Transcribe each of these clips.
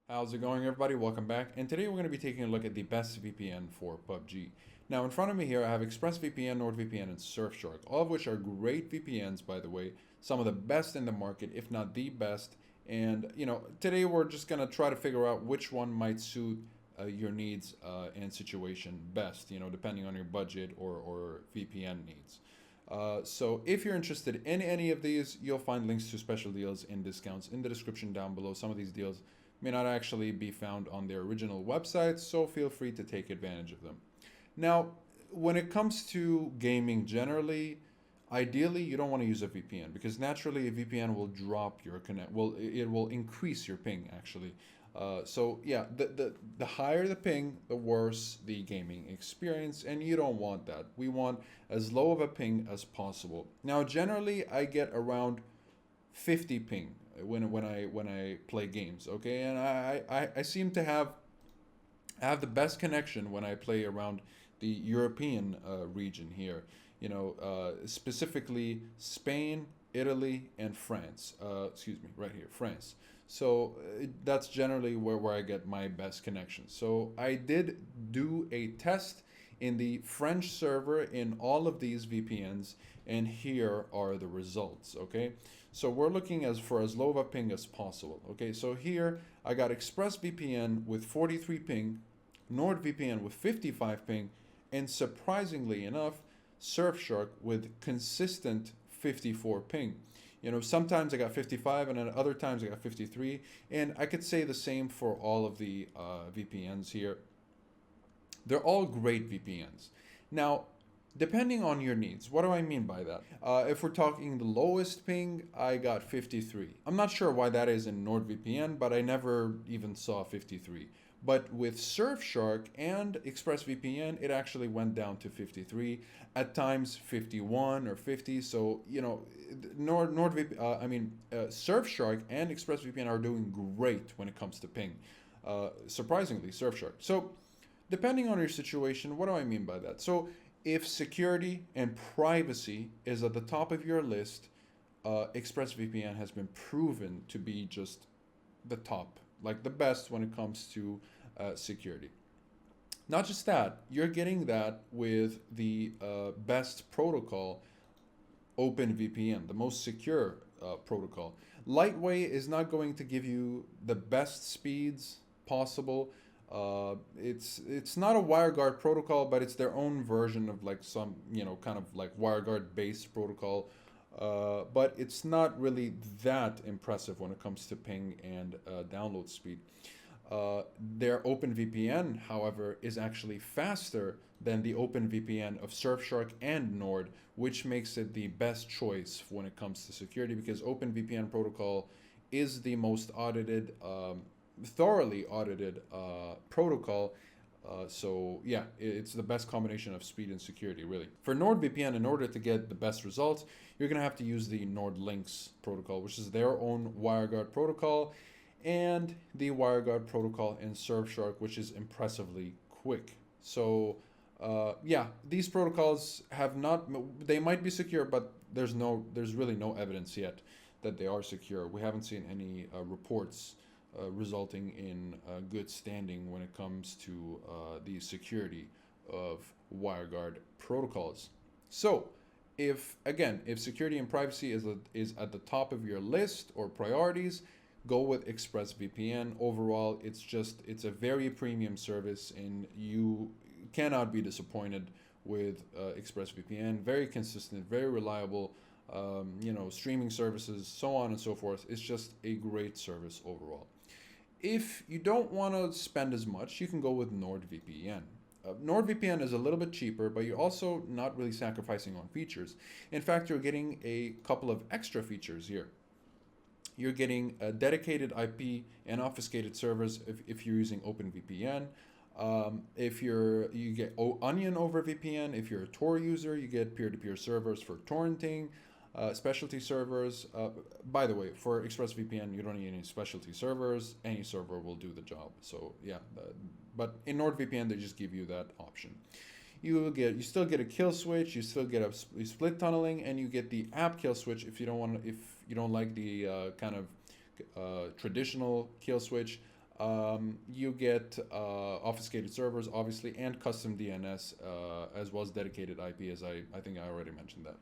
How's it going, everybody? Welcome back. And today we're going to be taking a look at the best VPN for PUBG. Now, in front of me here, I have ExpressVPN, NordVPN, and Surfshark, all of which are great VPNs, by the way. Some of the best in the market, if not the best. And, today we're just going to try to figure out which one might suit your needs and situation best, depending on your budget or VPN needs. So if you're interested in any of these, you'll find links to special deals and discounts in the description down below. Some of these deals may not actually be found on their original websites, so feel free to take advantage of them. Now, when it comes to gaming generally, ideally you don't want to use a VPN because naturally a VPN will drop your connect. Well, it will increase your ping actually. So yeah, the higher the ping, the worse the gaming experience, and you don't want that. We want as low of a ping as possible. Now, generally, I get around 50 ping when I play games, okay, and I seem to have the best connection when I play around the European region here. Specifically Spain, Italy, and France. Excuse me, right here, France. So that's generally where I get my best connection. So I did do a test in the French server in all of these VPNs, and here are the results, okay? So we're looking for as low of a ping as possible, okay? So here I got ExpressVPN with 43 ping, NordVPN with 55 ping, and surprisingly enough, Surfshark with consistent 54 ping. Sometimes I got 55 and then other times I got 53, and I could say the same for all of the VPNs here. They're all great VPNs. Now, depending on your needs, what do I mean by that? If we're talking the lowest ping, I got 53. I'm not sure why that is in NordVPN, but I never even saw 53. But with Surfshark and ExpressVPN, it actually went down to 53, at times 51 or 50. So, Surfshark and ExpressVPN are doing great when it comes to ping. Surprisingly, Surfshark. So, depending on your situation, what do I mean by that? So, if security and privacy is at the top of your list, ExpressVPN has been proven to be just the top, like the best when it comes to security. Not just that, you're getting that with the best protocol, OpenVPN, the most secure protocol. Lightweight is not going to give you the best speeds possible. It's not a WireGuard protocol, but it's their own version of like some kind of like WireGuard based protocol. But it's not really that impressive when it comes to ping and download speed. Their OpenVPN, however, is actually faster than the OpenVPN of Surfshark and Nord, which makes it the best choice when it comes to security because OpenVPN protocol is the most audited, thoroughly audited protocol. So yeah, it's the best combination of speed and security, really. For NordVPN, in order to get the best results, you're going to have to use the NordLynx protocol, which is their own WireGuard protocol, and the WireGuard protocol in Surfshark, which is impressively quick. So yeah, these protocols they might be secure, but there's really no evidence yet that they are secure. We haven't seen any reports resulting in good standing when it comes to the security of WireGuard protocols. So, if security and privacy is at the top of your list or priorities, go with ExpressVPN. Overall, it's a very premium service, and you cannot be disappointed with ExpressVPN. Very consistent, very reliable. Streaming services, so on and so forth. It's just a great service overall. If you don't want to spend as much, you can go with NordVPN. NordVPN is a little bit cheaper, but you're also not really sacrificing on features. In fact, you're getting a couple of extra features here. You're getting a dedicated IP and obfuscated servers if you're using OpenVPN. If you get Onion over VPN. If you're a Tor user, you get peer-to-peer servers for torrenting. Specialty servers. By the way, for ExpressVPN, you don't need any specialty servers. Any server will do the job. So yeah, but in NordVPN, they just give you that option. You still get a kill switch. You still get a split tunneling, and you get the app kill switch if you don't like the kind of traditional kill switch. You get obfuscated servers, obviously, and custom DNS, as well as dedicated IP, as I think I already mentioned that.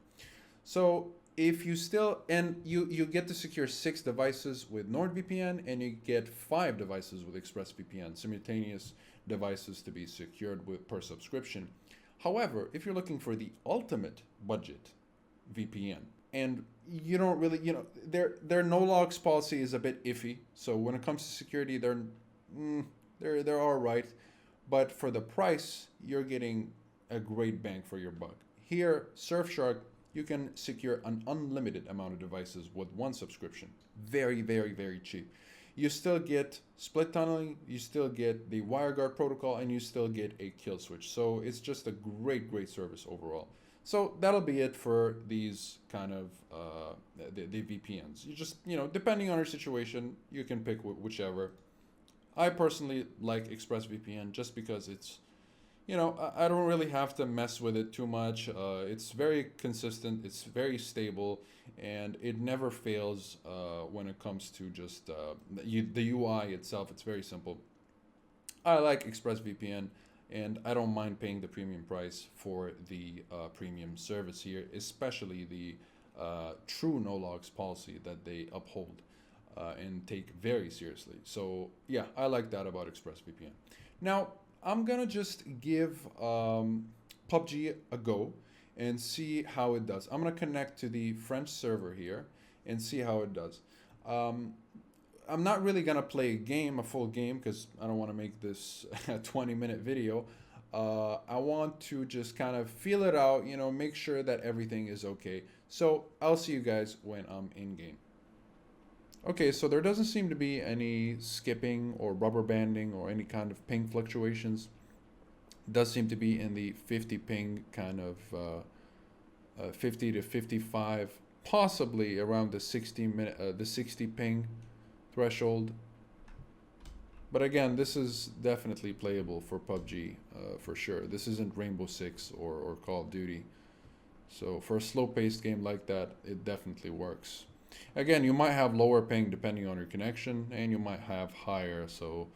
So if you still, and you get to secure 6 devices with NordVPN, and you get 5 devices with ExpressVPN, simultaneous devices to be secured with per subscription. However, if you're looking for the ultimate budget VPN, and you don't really, their no logs policy is a bit iffy. So when it comes to security, they're all right, but for the price, you're getting a great bang for your buck. Here, Surfshark, you can secure an unlimited amount of devices with 1 subscription. Very, very, very cheap. You still get split tunneling, you still get the WireGuard protocol, and you still get a kill switch. So it's just a great, great service overall. So that'll be it for these kind of the VPNs. You just, depending on your situation, you can pick whichever. I personally like ExpressVPN just because it's, I don't really have to mess with it too much. It's very consistent, it's very stable, and it never fails when it comes to just the UI itself. It's very simple. I like ExpressVPN, and I don't mind paying the premium price for the premium service here, especially the true no logs policy that they uphold and take very seriously. So yeah, I like that about ExpressVPN. Now, I'm gonna just give PUBG a go and see how it does. I'm gonna connect to the French server here and see how it does. I'm not really gonna play a full game, because I don't want to make this a 20-minute video. I want to just kind of feel it out, make sure that everything is okay. So I'll see you guys when I'm in game. Okay, so there doesn't seem to be any skipping or rubber banding or any kind of ping fluctuations. It does seem to be in the 50 ping kind of 50 to 55, possibly around the 60 ping threshold. But again, this is definitely playable for PUBG for sure. This isn't Rainbow Six or Call of Duty. So for a slow-paced game like that, it definitely works. Again, you might have lower ping depending on your connection, and you might have higher. So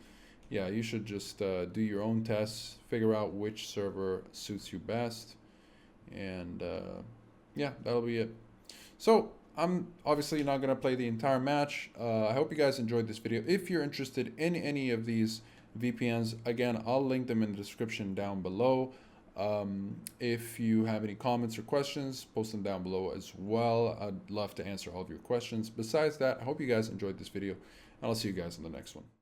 yeah, you should just do your own tests, figure out which server suits you best, and yeah, that'll be it. So I'm obviously not going to play the entire match. I hope you guys enjoyed this video. If you're interested in any of these VPNs, again, I'll link them in the description down below. If you have any comments or questions, post them down below as well. I'd love to answer all of your questions. Besides that, I hope you guys enjoyed this video, and I'll see you guys in the next one.